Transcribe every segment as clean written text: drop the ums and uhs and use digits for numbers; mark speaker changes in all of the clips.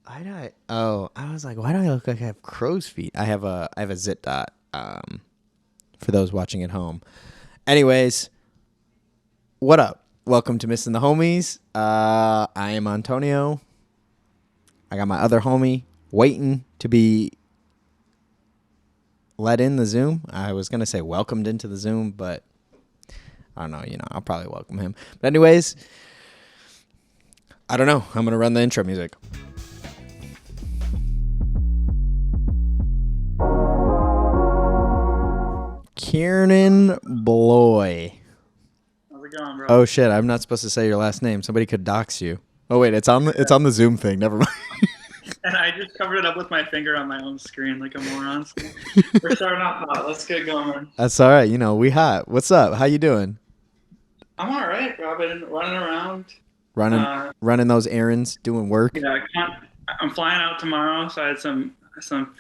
Speaker 1: I was like, why do I look like I have crow's feet? I have a zit dot. For those watching at home. Anyways, what up? Welcome to Missing the Homies. I am Antonio. I got my other homie waiting to be let in the Zoom. I was gonna say welcomed into the Zoom, but I don't know. I'll probably welcome him. But anyways, I don't know. I'm gonna run the intro music. Kieran Bloy.
Speaker 2: How's it going, bro?
Speaker 1: Oh shit! I'm not supposed to say your last name. Somebody could dox you. Oh wait, it's on the Zoom thing. Never mind.
Speaker 2: And I just covered it up with my finger on my own screen like a moron. So we're starting off hot. Let's get going.
Speaker 1: That's all right. We hot. What's up? How you doing?
Speaker 2: I'm all right, bro. I've been running around.
Speaker 1: Running those errands, doing work.
Speaker 2: Yeah, I'm flying out tomorrow, so I had some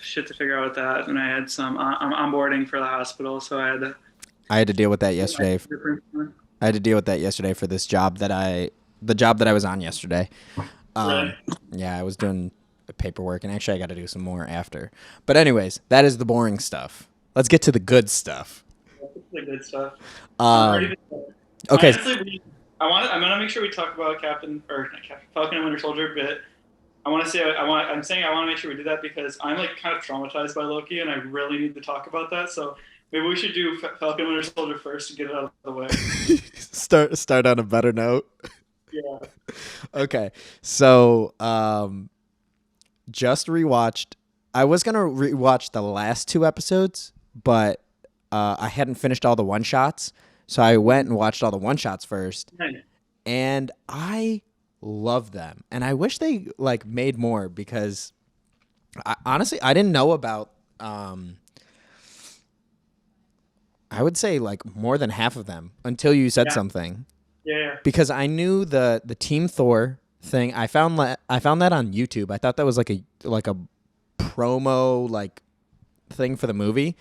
Speaker 2: shit to figure out with that, and I had some. I'm onboarding for the hospital, so
Speaker 1: I had to deal with that yesterday. I had to deal with that yesterday for this job the job that I was on yesterday.
Speaker 2: Really?
Speaker 1: Yeah, I was doing paperwork, and actually I got to do some more after. But anyways, that is the boring stuff. Let's get to the good stuff.
Speaker 2: The good stuff. Okay. Honestly, I'm gonna make sure we talk about Falcon and Winter Soldier a bit. I want to make sure we do that because I'm like kind of traumatized by Loki, and I really need to talk about that. So maybe we should do Falcon and Winter Soldier first to get it out of the way.
Speaker 1: Start on a better note.
Speaker 2: Yeah.
Speaker 1: Okay. So, just rewatched. I was gonna rewatch the last two episodes, but I hadn't finished all the one shots, so I went and watched all the one shots first,
Speaker 2: Nice.
Speaker 1: and I love them. And I wish they made more because honestly, I didn't know about. I would say more than half of them until you said something.
Speaker 2: Yeah.
Speaker 1: Because I knew the Team Thor thing. I found that on YouTube. I thought that was like a promo thing for the movie.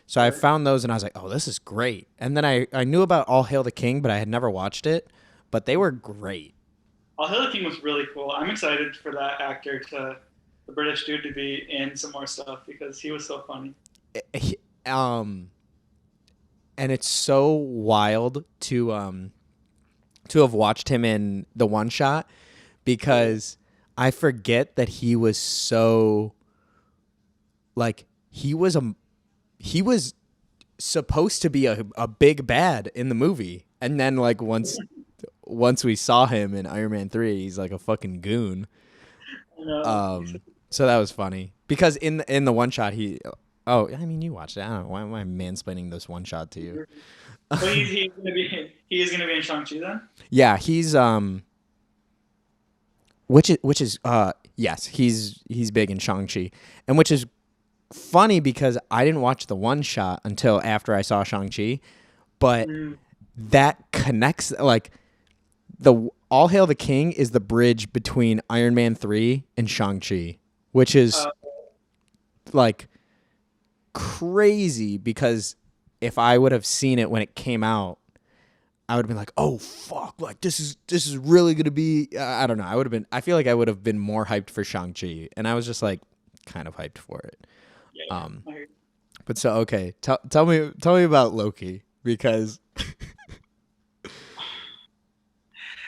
Speaker 1: So I found those and I was like, "Oh, this is great." And then I knew about All Hail the King, but I had never watched it. But they were great.
Speaker 2: All Hail the King was really cool. I'm excited for that actor the British dude to be in some more stuff because he was so funny.
Speaker 1: And it's so wild to have watched him in the one shot because I forget that he was so he was supposed to be a big bad in the movie, and then once we saw him in Iron Man 3, he's like a fucking goon. So that was funny because in the one shot Oh, I mean, you watched it. I don't know. Why am I mansplaining this one shot to you?
Speaker 2: Well, he is gonna be in Shang-Chi then?
Speaker 1: Yeah, he's yes, he's big in Shang-Chi. And which is funny because I didn't watch the one shot until after I saw Shang-Chi, but that connects the All Hail the King is the bridge between Iron Man 3 and Shang-Chi, which is crazy because if I would have seen it when it came out, I would have been like, "Oh fuck! This is really gonna be." I don't know. I feel like I would have been more hyped for Shang-Chi, and I was just kind of hyped for it.
Speaker 2: Yeah.
Speaker 1: But so okay, tell me about Loki because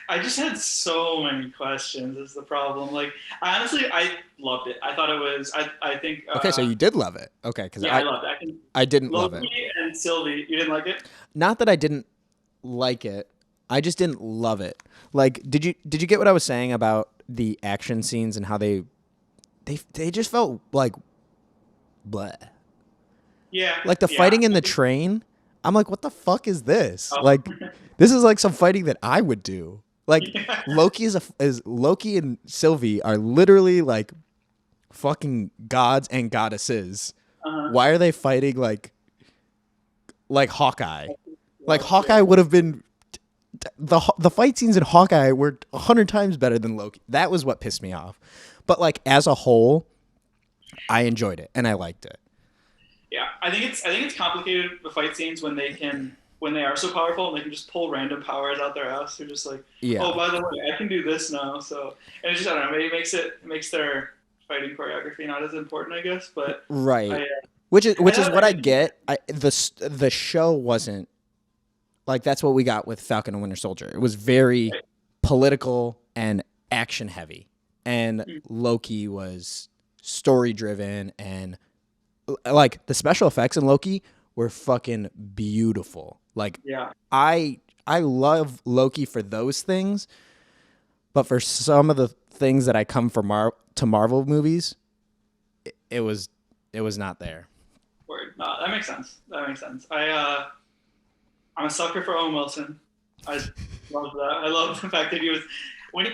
Speaker 2: I just had so many questions is the problem. Honestly, I loved it. I thought it was. I think.
Speaker 1: Okay, so you did love it. Okay, because
Speaker 2: I loved it.
Speaker 1: I didn't love it.
Speaker 2: Loki and Sylvie, you didn't like it?
Speaker 1: Not that I didn't like it. I just didn't love it. Did you get what I was saying about the action scenes and how they just felt bleh.
Speaker 2: Yeah.
Speaker 1: The fighting in the train. I'm like, what the fuck is this?
Speaker 2: Oh.
Speaker 1: This is some fighting that I would do.
Speaker 2: Yeah.
Speaker 1: Loki and Sylvie are literally fucking gods and goddesses.
Speaker 2: Uh-huh.
Speaker 1: Why are they fighting like Hawkeye? Hawkeye would have been the fight scenes in Hawkeye were 100 times better than Loki. That was what pissed me off. But as a whole, I enjoyed it and I liked it.
Speaker 2: Yeah, I think it's complicated the fight scenes when when they are so powerful and they can just pull random powers out their ass. They're just like,
Speaker 1: Yeah.
Speaker 2: oh, by the way, I can do this now. So, and it's just, I don't know, maybe it makes their fighting choreography not as important, I guess. But
Speaker 1: right, which is what I get. The show wasn't like that's what we got with Falcon and Winter Soldier. It was very political and action heavy, and Loki was story driven, and like the special effects in Loki were fucking beautiful. Like,
Speaker 2: yeah,
Speaker 1: I love Loki for those things, but for some of the things that I come from to Marvel movies, it was not there.
Speaker 2: word. No, that makes sense. I'm a sucker for Owen Wilson. I love that. I love the fact that he was when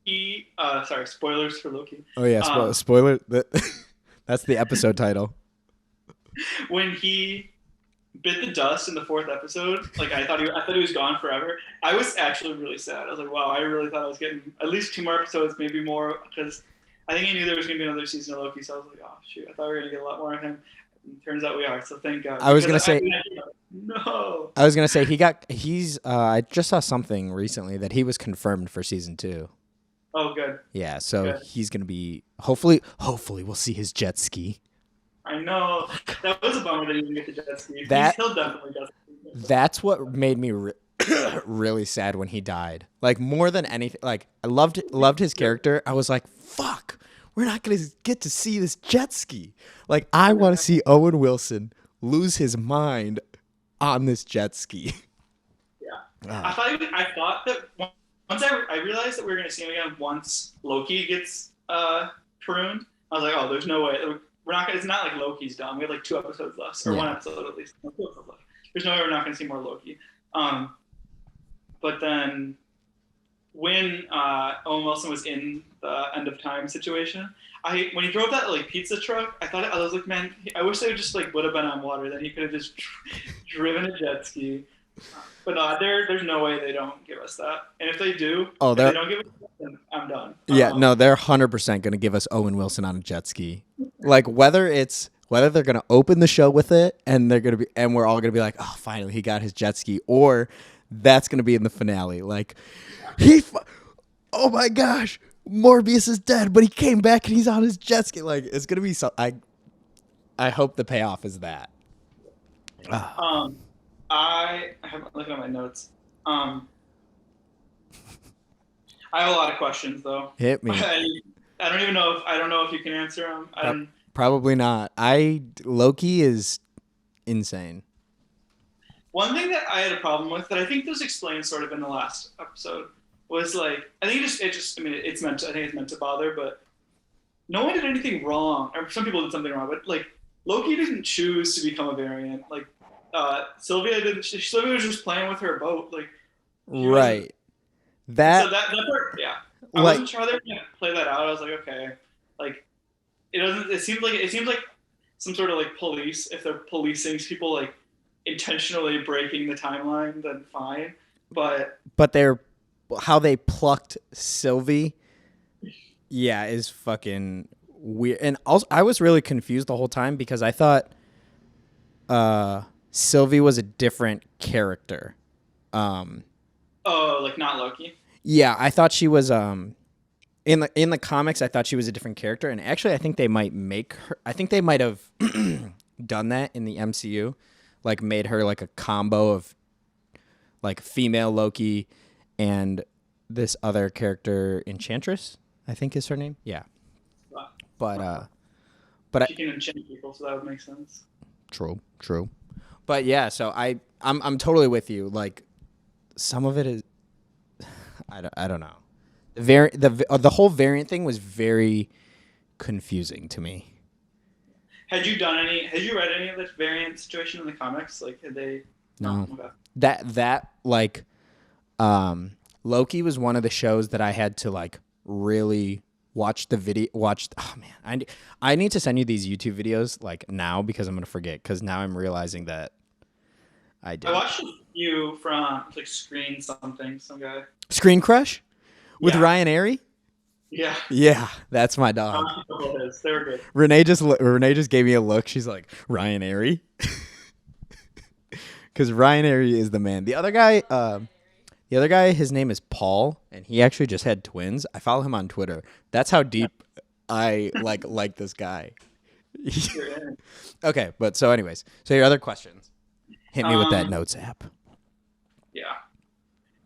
Speaker 2: he sorry, spoilers for Loki.
Speaker 1: Oh yeah, spoiler. That's the episode title.
Speaker 2: When he bit the dust in the 4th episode, like I thought he was gone forever. I was actually really sad. I was like, wow, I really thought I was getting at least 2 more episodes, maybe more, because I think I knew there was going to be another season of Loki. So I was like, oh shoot, I thought we were going to get a lot more of him. And turns out we are. So thank God.
Speaker 1: I was going to say
Speaker 2: no.
Speaker 1: I was going to say he's I just saw something recently that he was confirmed for season 2.
Speaker 2: Oh, good.
Speaker 1: Yeah, so he's going to be hopefully we'll see his jet ski.
Speaker 2: I know. That was a bummer that he didn't get the jet ski. He'll definitely jet ski.
Speaker 1: That's what made me really sad when he died. Like, more than anything, like, I loved his character. I was like, fuck, we're not going to get to see this jet ski. Like, I want to see Owen Wilson lose his mind on this jet ski.
Speaker 2: Yeah. I thought that once I realized that we were going to see him again once Loki gets pruned, I was like, oh, there's no way. It's not like Loki's done. We have like 2 episodes left, or 1 episode at least. 2 episodes left. There's no way we're not going to see more Loki. But then when Owen Wilson was in the End of Time situation, when he drove that like pizza truck, I was like, man, I wish they just like would have been on water. Then he could have just driven a jet ski. But no, there's no way they don't give us that. And if they do, if they don't give us that, then I'm done.
Speaker 1: Yeah, no, they're 100% going to give us Owen Wilson on a jet ski. Like, whether they're going to open the show with it and we're all going to be like, oh, finally he got his jet ski, or that's going to be in the finale. Like, oh my gosh, Morbius is dead, but he came back and he's on his jet ski. Like, it's going to be I hope the payoff is that.
Speaker 2: I haven't looked at my notes. I have a lot of questions though.
Speaker 1: Hit me.
Speaker 2: I don't know if you can answer them.
Speaker 1: Probably not. Loki is insane.
Speaker 2: One thing that I had a problem with that I think was explained sort of in the last episode was like, I think it's meant to bother, but no one did anything wrong. Or some people did something wrong, but like Loki didn't choose to become a variant. Like Sylvia didn't. Sylvia was just playing with her boat. Like,
Speaker 1: right.
Speaker 2: So that part, yeah. I wasn't sure how they were gonna play that out. I was like, okay, like it doesn't. It seems like some sort of like police. If they're policing people like intentionally breaking the timeline, then fine. But how they plucked Sylvie, yeah, is fucking weird. And also, I was really confused the whole time because I thought Sylvie was a different character. Oh, like not Loki?
Speaker 1: Yeah, I thought she was in the comics, I thought she was a different character, and actually I think they might make her, I think they might have done that in the MCU, like made her like a combo of like female Loki and this other character, Enchantress, I think is her name. Yeah.
Speaker 2: Wow.
Speaker 1: But
Speaker 2: she can enchant people, so that would make sense.
Speaker 1: True. But yeah, so I'm totally with you. Like, some of it is, I don't know. The whole variant thing was very confusing to me.
Speaker 2: Had you read any of the variant situation in the comics? Like, had they?
Speaker 1: No.
Speaker 2: Okay.
Speaker 1: That like, Loki was one of the shows that I had to like really watch the video. Oh man, I need to send you these YouTube videos like now because I'm gonna forget. Because now I'm realizing that I did.
Speaker 2: I watched you from like Screen something, some guy.
Speaker 1: Screen Crush with Ryan Airy.
Speaker 2: Yeah.
Speaker 1: Yeah, that's my dog.
Speaker 2: They were good.
Speaker 1: Renee just gave me a look. She's like, Ryan Airy. because Ryan Airy is the man. The other guy, his name is Paul, and he actually just had twins. I follow him on Twitter. That's how deep I like this guy. Okay, but so anyways, so your other questions. Hit me with that notes app.
Speaker 2: Yeah.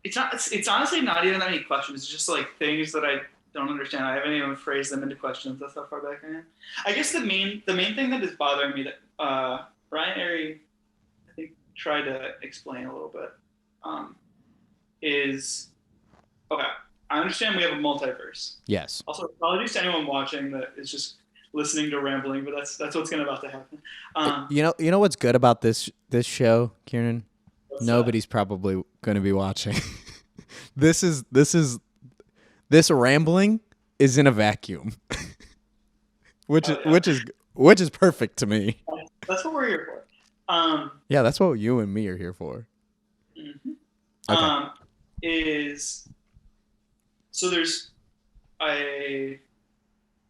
Speaker 2: It's honestly not even that many questions. It's just like things that I don't understand. I haven't even phrased them into questions. That's how far back I am. I guess the main thing that is bothering me that Ryan Airy, I think, tried to explain a little bit, is okay. I understand we have a multiverse.
Speaker 1: Yes.
Speaker 2: Also, apologies to anyone watching that is just listening to rambling, but that's what's about to happen.
Speaker 1: You know what's good about this show, Kieran? Nobody's probably going to be watching. This rambling is in a vacuum, which is perfect to me.
Speaker 2: That's what we're here for.
Speaker 1: Yeah, that's what you and me are here for.
Speaker 2: Mm-hmm.
Speaker 1: Okay.
Speaker 2: So there's a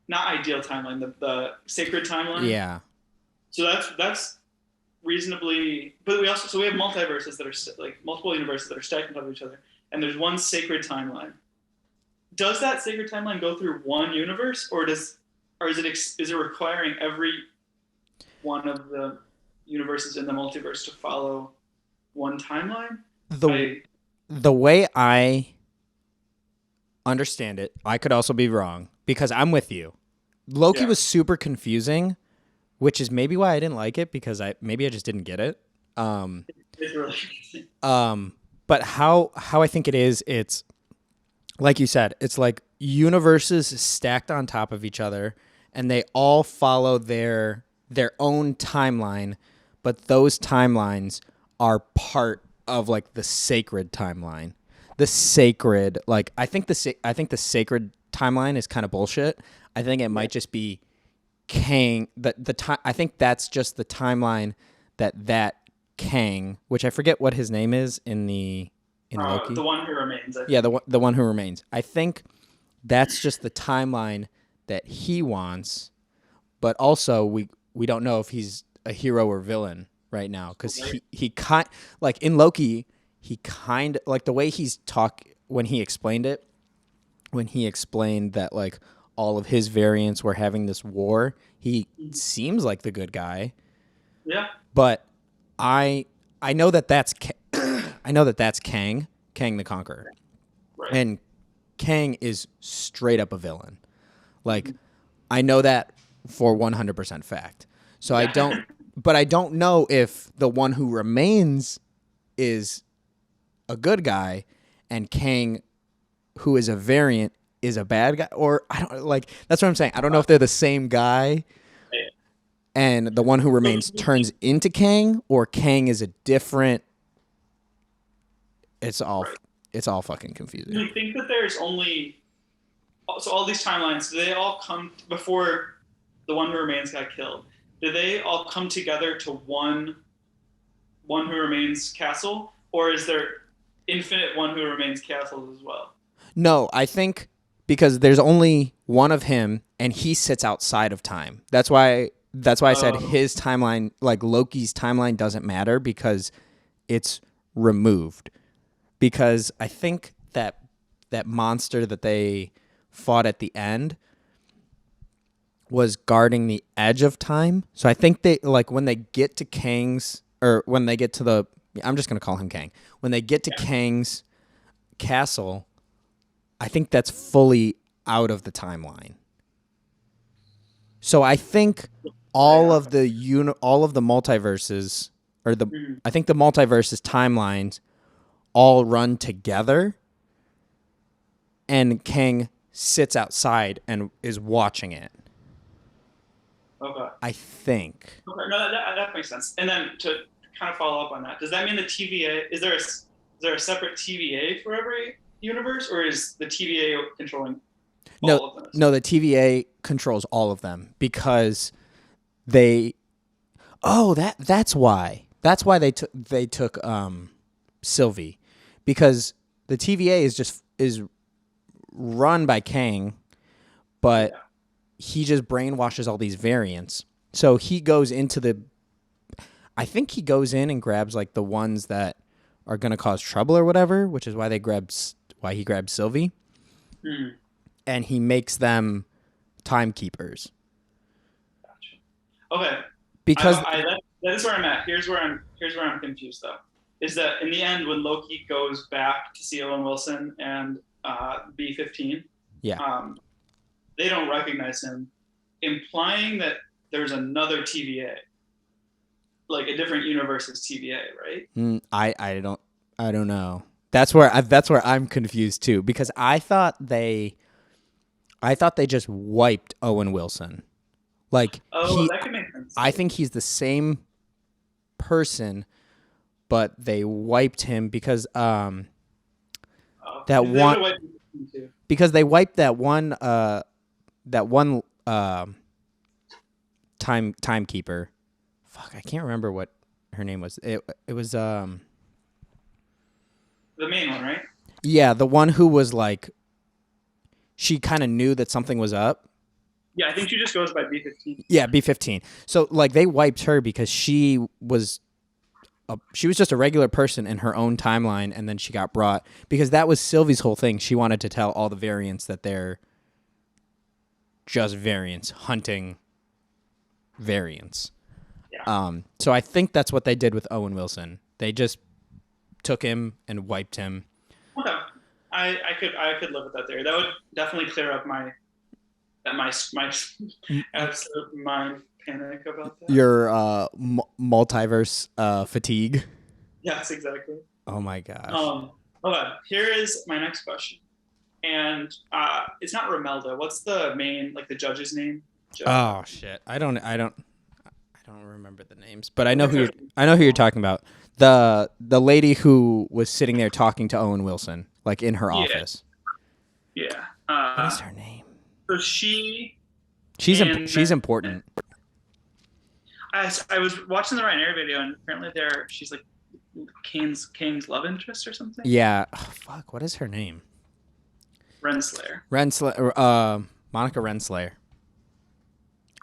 Speaker 2: not ideal timeline, the sacred timeline.
Speaker 1: Yeah.
Speaker 2: So that's reasonably, but we have multiverses that are like multiple universes that are stacked on top of each other, and there's one sacred timeline. Does that sacred timeline go through one universe, or is it requiring every one of the universes in the multiverse to follow one timeline?
Speaker 1: The way I understand it, I could also be wrong because I'm with you. Loki was super confusing, which is maybe why I didn't like it because I just didn't get it.
Speaker 2: It's really
Speaker 1: but how I think it is, it's like you said, it's like universes stacked on top of each other, and they all follow their own timeline, but those timelines are part of like the sacred timeline. The sacred, like I think the sacred timeline is kind of bullshit. I think it might just be Kang. I think that's just the timeline that Kang, which I forget what his name is in Loki.
Speaker 2: The one who remains.
Speaker 1: Yeah, the one who remains. I think that's just the timeline that he wants, but also we don't know if he's a hero or villain right now because he like in Loki, he kind like the way he's when he explained that like all of his variants were having this war, he seems like the good guy.
Speaker 2: Yeah.
Speaker 1: But I know that that's Kang the Conqueror.
Speaker 2: Right.
Speaker 1: And Kang is straight up a villain. Like I know that for 100% fact. So I don't know if the one who remains is a good guy and Kang, who is a variant, is a bad guy, or I don't like. That's what I'm saying. I don't know if they're the same guy, and the one who remains turns into Kang, or Kang is a different. It's all fucking confusing.
Speaker 2: Do you think that there's only all these timelines? Do they all come before the one who remains got killed? Do they all come together to one who remains castle, or is there infinite one who remains castles as well?
Speaker 1: No, I think because there's only one of him and he sits outside of time. That's why I said his timeline, like Loki's timeline, doesn't matter because it's removed. Because I think that monster that they fought at the end was guarding the edge of time. So I think they like when they get to Kang's, or when they get to the, I'm just going to call him Kang. When they get to Kang's castle, I think that's fully out of the timeline. So I think all of the multiverses, or I think the multiverses timelines all run together, and Kang sits outside and is watching it.
Speaker 2: Okay.
Speaker 1: I think.
Speaker 2: Okay, no, that makes sense. And then to kind of follow up on that, does that mean the TVA is there a separate TVA for every universe, or is the TVA controlling all of them?
Speaker 1: No, the TVA controls all of them because they. Oh, that's why. That's why they took Sylvie, because the TVA is run by Kang, but he just brainwashes all these variants. So he goes into the. I think he goes in and grabs like the ones that are gonna cause trouble or whatever, which is why he grabs Sylvie, and he makes them timekeepers.
Speaker 2: Gotcha. Okay.
Speaker 1: Because
Speaker 2: that is where I'm at. Here's where I'm confused though. Is that in the end when Loki goes back to see Owen Wilson and B-15,
Speaker 1: yeah,
Speaker 2: they don't recognize him, implying that there's another TVA, like a different universe's TVA, right?
Speaker 1: I don't know. That's where I'm confused too, because I thought they just wiped Owen Wilson. Like
Speaker 2: that could make sense.
Speaker 1: I think he's the same person, but they wiped him because that one because they wiped that one timekeeper. Fuck, I can't remember what her name was. It was
Speaker 2: the main one, right?
Speaker 1: Yeah, the one who was like, she kind of knew that something was up.
Speaker 2: Yeah, I think she just goes by B-15.
Speaker 1: Yeah, B-15. So like they wiped her because she was just a regular person in her own timeline, and then she got brought because that was Sylvie's whole thing. She wanted to tell all the variants that they're just variants hunting variants. Yeah. So I think that's what they did with Owen Wilson. They just took him and wiped him.
Speaker 2: Okay, I could live with that theory. That would definitely clear up my absolute mind panic about that.
Speaker 1: Your multiverse fatigue.
Speaker 2: Yes, exactly.
Speaker 1: Oh my gosh.
Speaker 2: Okay, here is my next question, and it's not Romelda. What's the main, like the judge's name?
Speaker 1: Oh shit, I don't remember the names, but I know who you're talking about. The lady who was sitting there talking to Owen Wilson, like in her office.
Speaker 2: Yeah.
Speaker 1: What is her name?
Speaker 2: So she's
Speaker 1: important.
Speaker 2: I was watching the Ryan Air video, and apparently she's like Kane's love interest or something.
Speaker 1: Yeah. Oh, fuck. What is her name?
Speaker 2: Renslayer.
Speaker 1: Monica Renslayer.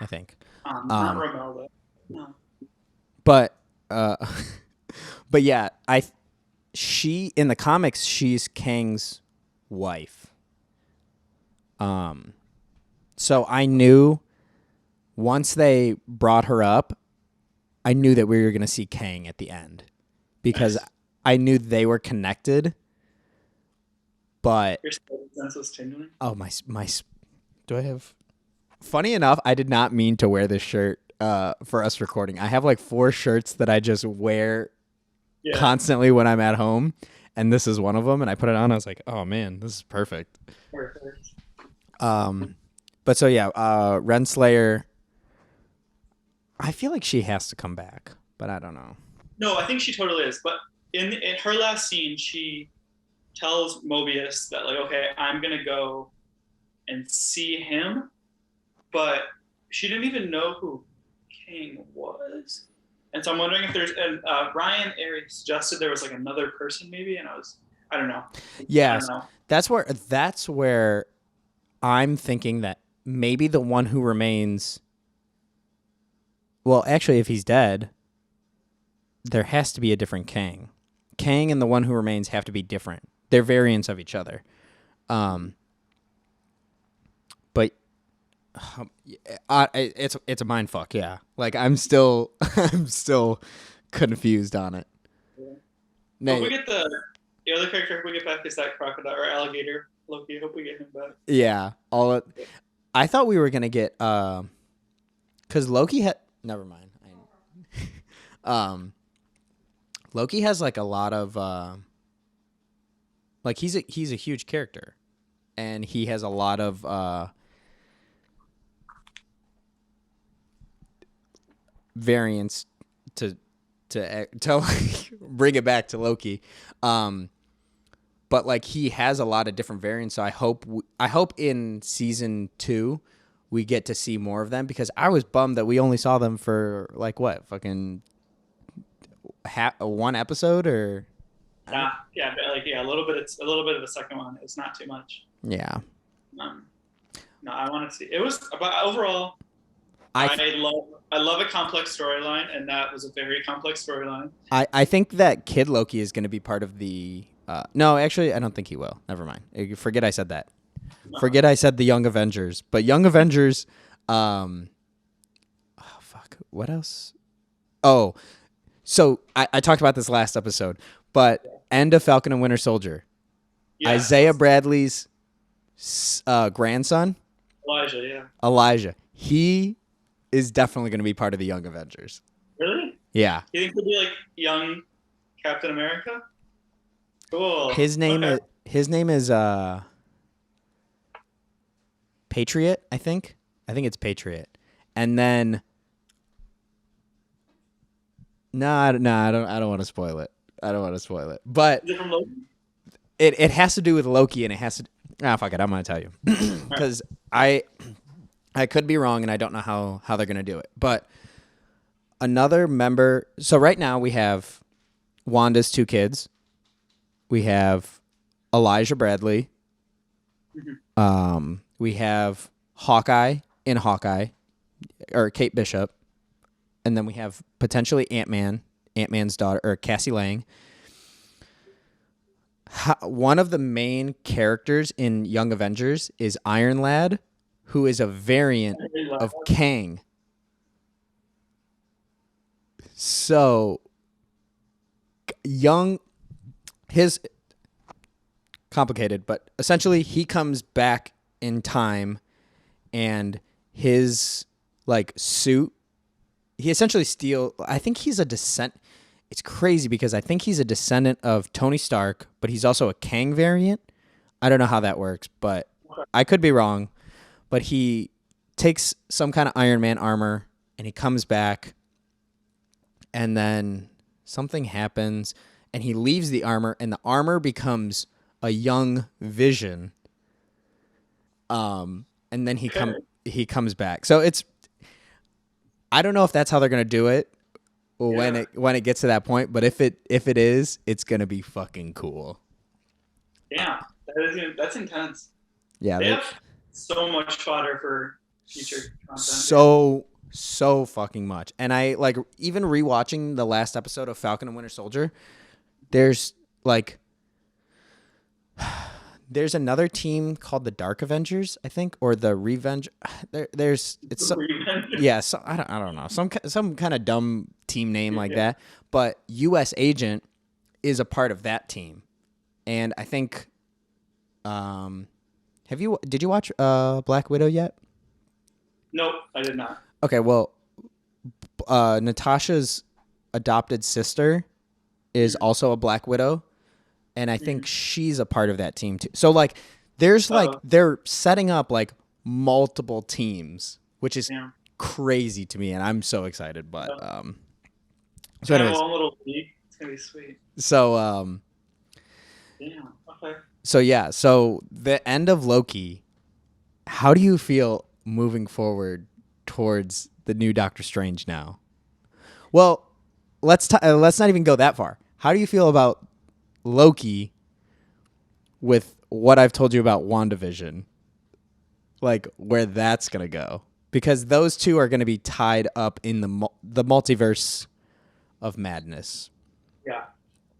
Speaker 1: I think.
Speaker 2: Not Romelda. No.
Speaker 1: But but yeah, she in the comics she's Kang's wife. So I knew once they brought her up, I knew that we were going to see Kang at the end because I knew they were connected. But
Speaker 2: your sense was tingling.
Speaker 1: Oh my! Do I have? Funny enough, I did not mean to wear this shirt for us recording. I have like 4 shirts that I just wear constantly when I'm at home, and this is one of them. And I put it on. I was like, oh man, this is perfect.
Speaker 2: Perfect.
Speaker 1: But so yeah, Renslayer. I feel like she has to come back, but I don't know.
Speaker 2: No, I think she totally is. But in her last scene, she tells Mobius that like, okay, I'm gonna go and see him, but she didn't even know who Kang was. And so I'm wondering if there's Ryan Airy suggested there was like another person maybe, and I don't know.
Speaker 1: Yes, that's where I'm thinking that maybe the one who remains. Well, actually, if he's dead, there has to be a different Kang. Kang and the one who remains have to be different. They're variants of each other. But it's a mind fuck, yeah. Like I'm still confused on it.
Speaker 2: Yeah. No, we get the other character we get back is that crocodile or alligator Loki. I hope we get him back.
Speaker 1: Yeah, I thought we were gonna get because Loki had. Never mind. Loki has like a lot of like he's a huge character, and he has a lot of variants to like, bring it back to Loki. But like he has a lot of different variants, so I hope in season 2 we get to see more of them, because I was bummed that we only saw them for like what, fucking one episode or
Speaker 2: a little bit. It's a little bit of the second one. It's not too much.
Speaker 1: Yeah.
Speaker 2: No, I want to see. It was about overall.
Speaker 1: I
Speaker 2: I love a complex storyline, and that was a very complex storyline.
Speaker 1: I think that Kid Loki is going to be part of the. No, actually, I don't think he will. Never mind. Forget I said that. Forget I said the Young Avengers. But Young Avengers. Oh fuck. What else? Oh, so I talked about this last episode, but end of Falcon and Winter Soldier.
Speaker 2: Yeah,
Speaker 1: Isaiah Bradley's grandson,
Speaker 2: Elijah. Yeah.
Speaker 1: Elijah. He is definitely going to be part of the Young Avengers.
Speaker 2: Really?
Speaker 1: Yeah.
Speaker 2: You think he'll be like young Captain America? Cool.
Speaker 1: His name is Patriot, I think. I think it's Patriot. And then no, I don't want to spoil it. I don't want to spoil it. But
Speaker 2: Is it from Loki?
Speaker 1: it has to do with Loki, and it has to. Fuck it. I'm gonna tell you because I could be wrong, and I don't know how they're gonna do it. But another member. So right now we have Wanda's two kids. We have Elijah Bradley. We have Hawkeye in Hawkeye, or Kate Bishop, and then we have potentially Ant-Man's daughter, or Cassie Lang. One of the main characters in Young Avengers is Iron Lad, who is a variant of Kang. So, his complicated, but essentially he comes back in time, and his suit, he essentially I think he's a descent. It's crazy because I think he's a descendant of Tony Stark, but he's also a Kang variant. I don't know how that works, but I could be wrong. But he takes some kind of Iron Man armor and he comes back, and then something happens and he leaves the armor, and the armor becomes a young Vision. And then he comes back. So I don't know if that's how they're gonna do it when it gets to that point, but if it is, it's gonna be fucking cool.
Speaker 2: Yeah, that's intense.
Speaker 1: Yeah,
Speaker 2: they have so much fodder for future content.
Speaker 1: So fucking much. And I even rewatching the last episode of Falcon and Winter Soldier. There's another team called the Dark Avengers, I think, or the Revenge. I don't know, some kind of dumb team name like that. But U.S. Agent is a part of that team, and I think, did you watch Black Widow yet?
Speaker 2: Nope, I did not.
Speaker 1: Okay, well, Natasha's adopted sister is also a Black Widow. And I think she's a part of that team too. So there's they're setting up multiple teams, which is crazy to me, and I'm so excited. But
Speaker 2: so anyways, one little league. It's gonna be sweet.
Speaker 1: So
Speaker 2: okay.
Speaker 1: So yeah, so the end of Loki. How do you feel moving forward towards the new Doctor Strange now? Well, let's not even go that far. How do you feel about Loki with what I've told you about WandaVision? Where that's going to go. Because those two are going to be tied up in the multiverse of madness.
Speaker 2: Yeah,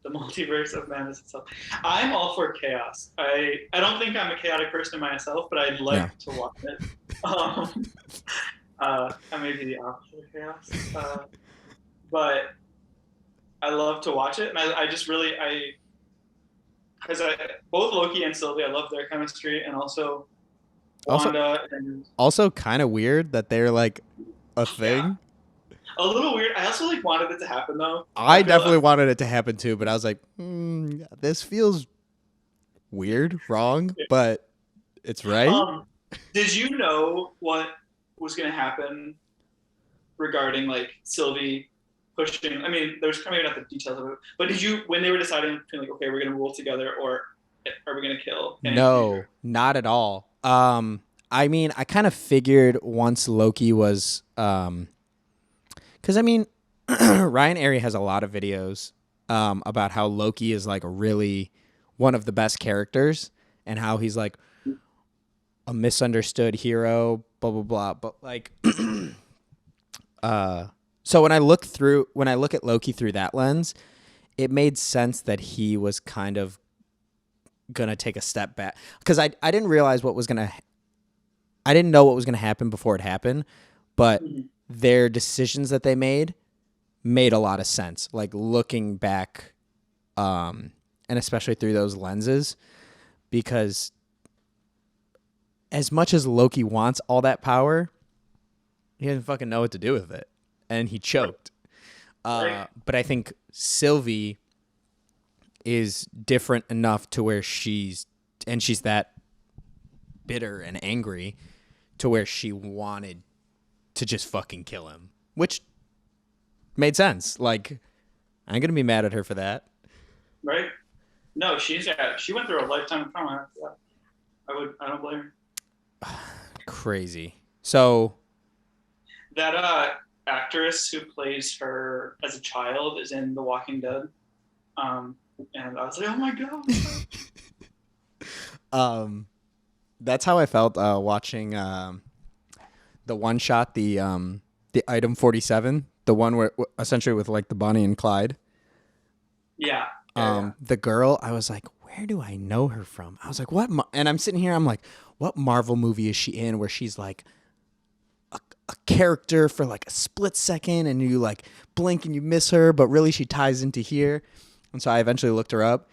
Speaker 2: the multiverse of madness itself. I'm all for chaos. I don't think I'm a chaotic person myself, but I'd like to watch it. I may be the opposite of chaos. But I love to watch it, and I just really because both Loki and Sylvie, I love their chemistry, and also Wanda.
Speaker 1: Also kind of weird that they're a thing.
Speaker 2: Yeah. A little weird. I also wanted it to happen though.
Speaker 1: I definitely wanted it to happen too, but I was like, this feels weird, wrong, but it's right.
Speaker 2: Did you know what was going to happen regarding Sylvie pushing? I mean, there's maybe not the details of it, but did you, when they were deciding between okay, we're going to rule together, or are we going to kill?
Speaker 1: No, not at all. I mean, I kind of figured once Loki was, because I mean, Ryan Airy has a lot of videos about how Loki is really one of the best characters, and how he's a misunderstood hero, blah blah blah. But So when I look at Loki through that lens, it made sense that he was kind of gonna take a step back because I didn't realize I didn't know what was gonna happen before it happened, but their decisions that they made a lot of sense. Like looking back, and especially through those lenses, because as much as Loki wants all that power, he doesn't fucking know what to do with it, and he choked. But I think Sylvie is different enough to where she's that bitter and angry to where she wanted to just fucking kill him, which made sense. Like, I'm gonna be mad at her for that.
Speaker 2: Right? No, she went through a lifetime of trauma. I don't blame her.
Speaker 1: Crazy. So
Speaker 2: that actress who plays her as a child is in The Walking Dead. And I was like, oh my
Speaker 1: god. That's how I felt watching the one shot, the item 47, the one where essentially with like the Bonnie and Clyde.
Speaker 2: Yeah.
Speaker 1: The girl, I was like, where do I know her from? I was like, what? And I'm sitting here, I'm like, what Marvel movie is she in where she's like a character for like a split second and you like blink and you miss her, but really she ties into here. And so I eventually looked her up.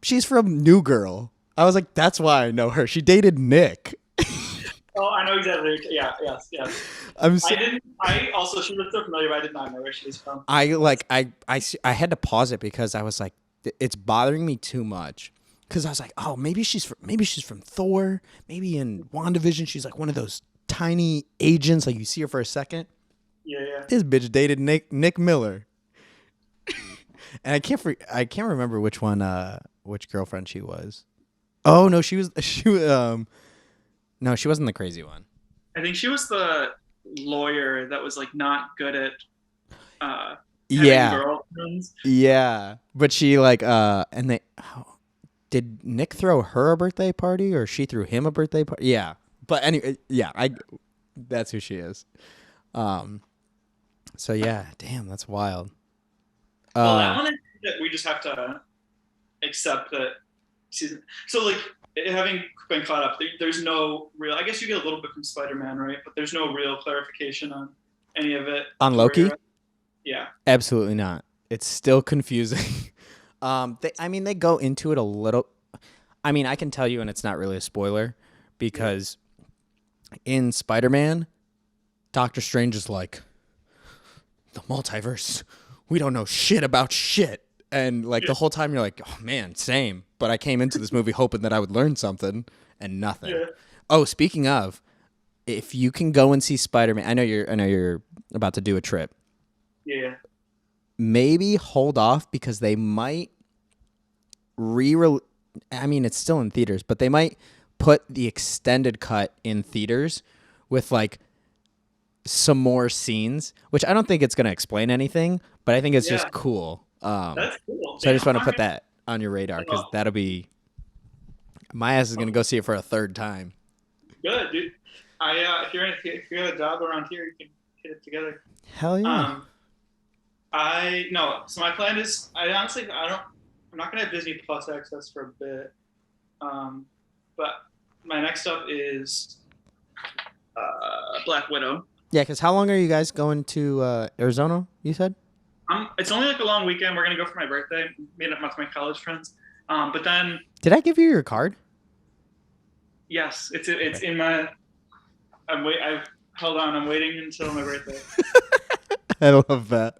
Speaker 1: She's from New Girl. I was like, that's why I know her. She dated Nick.
Speaker 2: Oh, I know exactly. Yeah, yes. I also, she looked so familiar, but I did not know where she was from.
Speaker 1: I had to pause it because I was like, it's bothering me too much. Because I was like, oh, maybe she's from Thor. Maybe in WandaVision, she's like one of those tiny agents. Like you see her for a second.
Speaker 2: Yeah.
Speaker 1: This bitch dated Nick Miller. And I can't remember which girlfriend she was. Oh no, she wasn't the crazy one.
Speaker 2: I think she was the lawyer that was like not good at girlfriends.
Speaker 1: Yeah. But she like did Nick throw her a birthday party or she threw him a birthday party? Yeah. But anyway, yeah, that's who she is. So yeah, damn, that's wild.
Speaker 2: Well, that one that we just have to accept that season. So like having been caught up, there's no real. I guess you get a little bit from Spider-Man, right? But there's no real clarification on any of it.
Speaker 1: On Loki?
Speaker 2: Yeah.
Speaker 1: Absolutely not. It's still confusing. They go into it a little. I mean, I can tell you, and it's not really a spoiler, because in Spider-Man, Doctor Strange is like, the multiverse. We don't know shit about shit. And like the whole time you're like, oh man, same. But I came into this movie hoping that I would learn something and nothing. Yeah. Oh, speaking of, if you can go and see Spider-Man, I know you're about to do a trip.
Speaker 2: Yeah.
Speaker 1: Maybe hold off because they might I mean, it's still in theaters, but they might put the extended cut in theaters with like some more scenes, which I don't think it's going to explain anything, but I think it's just cool.
Speaker 2: That's cool.
Speaker 1: So I just want to put that on your radar because that'll be my ass is going to go see it for a third time.
Speaker 2: Good, dude. If you have a job around here, you can get it together.
Speaker 1: Hell yeah.
Speaker 2: So my plan is I'm not gonna have Disney Plus access for a bit. But my next up is Black Widow.
Speaker 1: Yeah, because how long are you guys going to Arizona, you said?
Speaker 2: It's only like a long weekend. We're going to go for my birthday, meet up with my college friends. But then...
Speaker 1: Did I give you your card?
Speaker 2: Yes. It's in my... Hold on. I'm waiting until my birthday.
Speaker 1: I love that.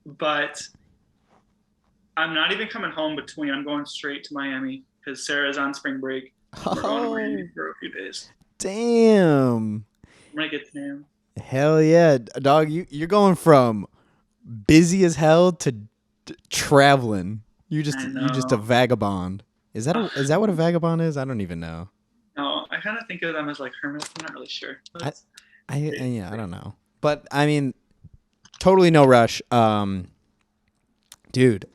Speaker 2: But I'm not even coming home between. I'm going straight to Miami because Sarah's on spring break. We're going to Miami for a few days.
Speaker 1: Damn.
Speaker 2: I'm going to get to him.
Speaker 1: Hell yeah, dog! You're going from busy as hell to traveling. You're just a vagabond. Is that what a vagabond is? I don't even know.
Speaker 2: No, I kind of think of them as like hermits. I'm not really sure.
Speaker 1: I don't know. But I mean, totally no rush. Dude.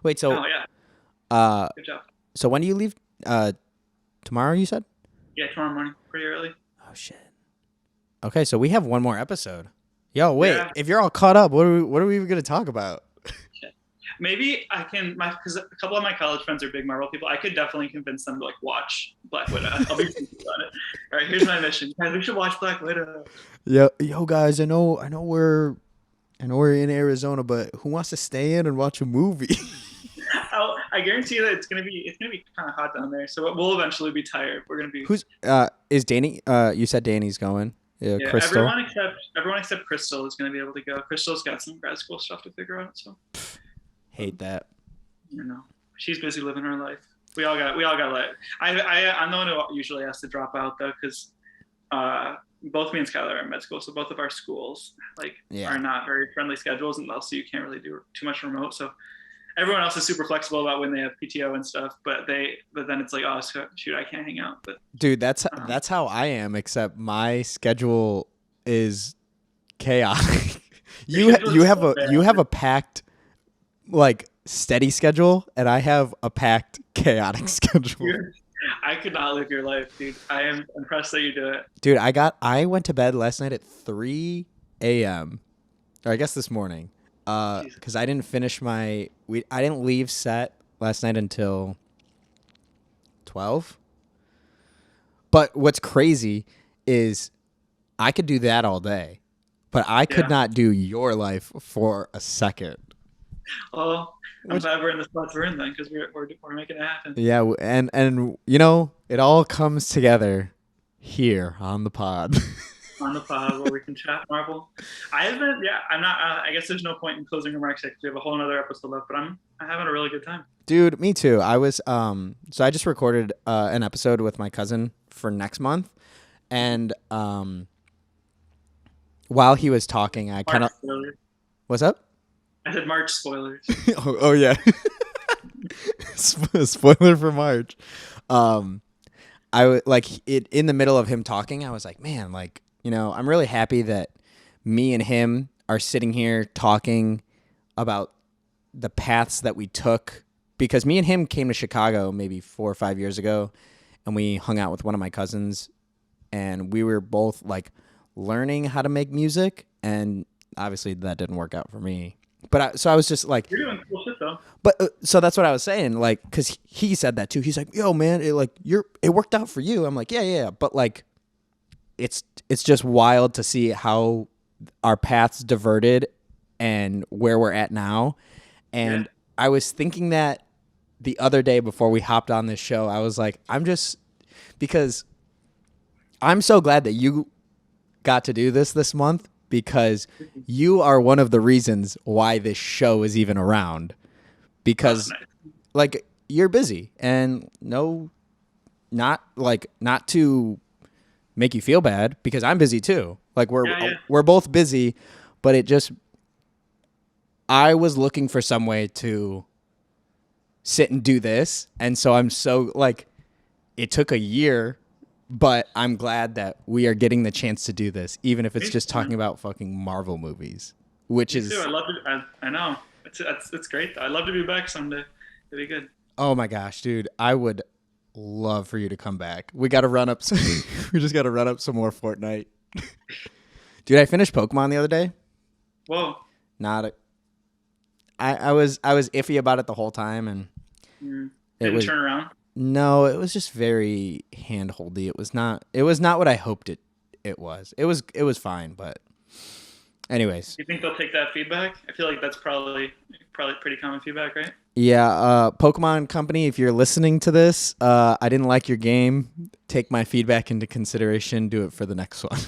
Speaker 1: Wait. So.
Speaker 2: Oh yeah. Good job.
Speaker 1: So when do you leave? Tomorrow, you said?
Speaker 2: Yeah, tomorrow morning, pretty early.
Speaker 1: Oh shit. Okay, so we have one more episode. Yo, wait.
Speaker 2: Yeah.
Speaker 1: If you're all caught up, what are we even going to talk about?
Speaker 2: Maybe I can, because a couple of my college friends are big Marvel people. I could definitely convince them to like watch Black Widow. I'll be thinking about it. All right, here's my mission. Guys, we should watch Black Widow.
Speaker 1: Yo, guys. I know we're in Arizona, but who wants to stay in and watch a movie?
Speaker 2: I guarantee that it's gonna be kind of hot down there. So we'll eventually be tired. We're gonna be.
Speaker 1: Who's is Danny? You said Danny's going. Yeah, Crystal.
Speaker 2: Everyone except Crystal is gonna be able to go. Crystal's got some grad school stuff to figure out. So.
Speaker 1: Hate that.
Speaker 2: She's busy living her life. We all got life. I'm the one who usually has to drop out though, because both me and Skylar are in med school, so both of our schools are not very friendly schedules, and also you can't really do too much remote. So everyone else is super flexible about when they have PTO and stuff, but then it's like, oh shoot, I can't hang out. But
Speaker 1: dude, that's how I am. Except my schedule is chaotic. you have a packed like steady schedule, and I have a packed chaotic schedule.
Speaker 2: I could not live your life, dude. I am impressed that you do it.
Speaker 1: Dude, I went to bed last night at 3 a.m. or I guess this morning, because I didn't finish I didn't leave set last night until 12. But what's crazy is I could do that all day, but I could not do your life for a second.
Speaker 2: Oh, I'm glad we're in the spots we're in then, because we're making it happen.
Speaker 1: Yeah, and it all comes together here on the pod.
Speaker 2: On the pod where we can chat Marvel. I'm not. I guess there's no point in closing remarks because we have a whole other episode left. But I'm having a really good time.
Speaker 1: Dude, me too. I was so I just recorded an episode with my cousin for next month, and while he was talking, I kind of. What's up?
Speaker 2: I said March spoilers.
Speaker 1: oh yeah. Spoiler for March. I would like it in the middle of him talking. I was like, man, like, I'm really happy that me and him are sitting here talking about the paths that we took, because me and him came to Chicago maybe 4 or 5 years ago, and we hung out with one of my cousins, and we were both like learning how to make music, and obviously that didn't work out for me. But I was just like,
Speaker 2: you're doing cool shit though.
Speaker 1: But so that's what I was saying, like, because he said that too. He's like, yo, man, it worked out for you. I'm like, yeah. But like, it's just wild to see how our paths diverted and where we're at now. And I was thinking that the other day before we hopped on this show, I was like, because I'm so glad that you got to do this month, because you are one of the reasons why this show is even around. Because, like, you're busy, and not to make you feel bad, because I'm busy too. Like, we're both busy, but I was looking for some way to sit and do this, and so I'm so, like, it took a year. But I'm glad that we are getting the chance to do this, even if it's just talking about fucking Marvel movies, which is.
Speaker 2: I love it. I know it's great. I'd love to be back someday. It'd be good.
Speaker 1: Oh my gosh, dude! I would love for you to come back. We got to run up. We just got to run up some more Fortnite. Dude, I finished Pokemon the other day.
Speaker 2: Whoa.
Speaker 1: I was iffy about it the whole time, and
Speaker 2: didn't turn around.
Speaker 1: No, it was just very hand-holdy. It was not what I hoped it was. It was fine, but anyways.
Speaker 2: You think they'll take that feedback? I feel like that's probably pretty common feedback, right?
Speaker 1: Yeah, Pokemon Company, if you're listening to this, I didn't like your game. Take my feedback into consideration. Do it for the next one.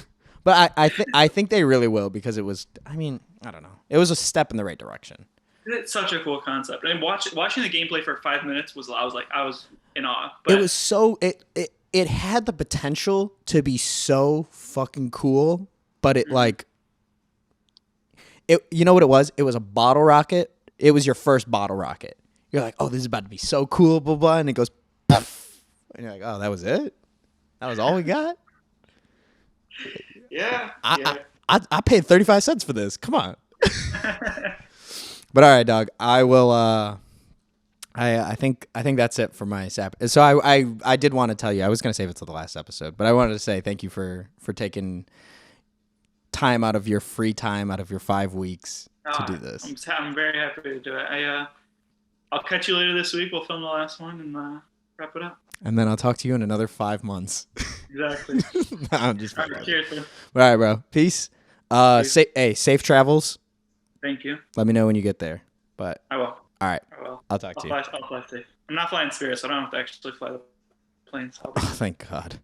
Speaker 1: But I think they really will, because it was, I don't know. It was a step in the right direction.
Speaker 2: It's such a cool concept. I mean, watching the gameplay for 5 minutes I was in awe. But
Speaker 1: it was so it had the potential to be so fucking cool, but it like you know what it was? It was a bottle rocket. It was your first bottle rocket. You're like, oh, this is about to be so cool, blah blah, and it goes, puff, and you're like, oh, that was it? That was all we got?
Speaker 2: Yeah.
Speaker 1: I paid 35 cents for this. Come on. But all right, dog. I will. I think that's it for my sap. So I did want to tell you. I was gonna save it to the last episode, but I wanted to say thank you for taking time out of your free time, out of your 5 weeks to do this.
Speaker 2: I'm very happy to do it. I'll catch you later this week. We'll film the last one and wrap it up.
Speaker 1: And then I'll talk to you in another 5 months.
Speaker 2: Exactly.
Speaker 1: No, I'm just
Speaker 2: All right, cheers, man.
Speaker 1: All right, bro. Peace. Safe travels.
Speaker 2: Thank you.
Speaker 1: Let me know when you get there. But
Speaker 2: I will.
Speaker 1: All right.
Speaker 2: I will.
Speaker 1: I'll talk to you.
Speaker 2: I'll fly safe. I'm not flying Spirit, so I don't have to actually fly the planes.
Speaker 1: Oh, thank God.